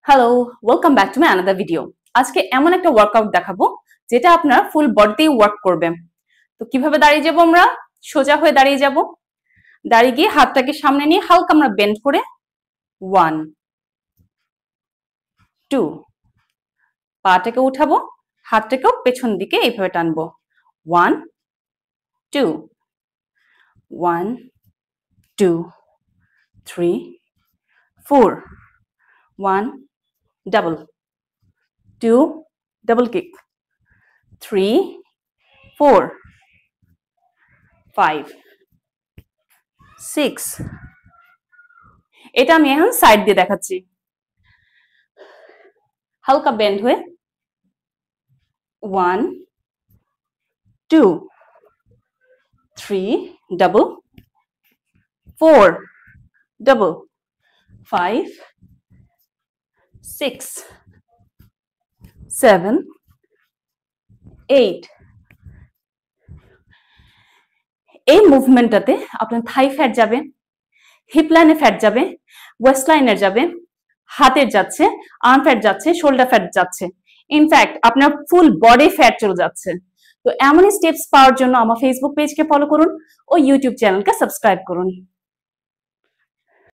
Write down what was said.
Hello, welcome back to my another video. আজকে এমন একটা ওয়ার্কআউট দেখাবো যেটা আপনার ফুল বডিতেই ওয়ার্ক করবে। তো কিভাবে দাঁড়িয়ে যাব? আমরা সোজা হয়ে দাঁড়িয়ে যাব। দাঁড়িয়ে গিয়ে হাতটাকে সামনে নিয়ে হালকা আমরা বেন্ড করে 1 2 পাটাকে উঠাবো, হাতটাকেও পেছন দিকে এইভাবে টানবো 1 2 1 2 3 4 1 double 2 double kick 3 4 5 6 এটা আমি এখন সাইড দিয়ে দেখাচ্ছি। হালকা বেন্ড হয়ে 1 2 3 double 4 double 5 6 7 8 এই মুভমেন্টটাতে আপনার থাই ফ্যাট যাবে, হিপ লাইনে ফ্যাট যাবে, ওয়েস্ট লাইনের যাবে, হাতের যাচ্ছে, আর্ম ফ্যাট যাচ্ছে, শোল্ডার ফ্যাট যাচ্ছে, ইনফ্যাক্ট আপনার ফুল বডি ফ্যাট চলে যাচ্ছে। তো এমনই স্টেপস পাওয়ার জন্য আমার ফেসবুক পেজকে ফলো করুন ও ইউটিউব চ্যানেলকে সাবস্ক্রাইব করুন।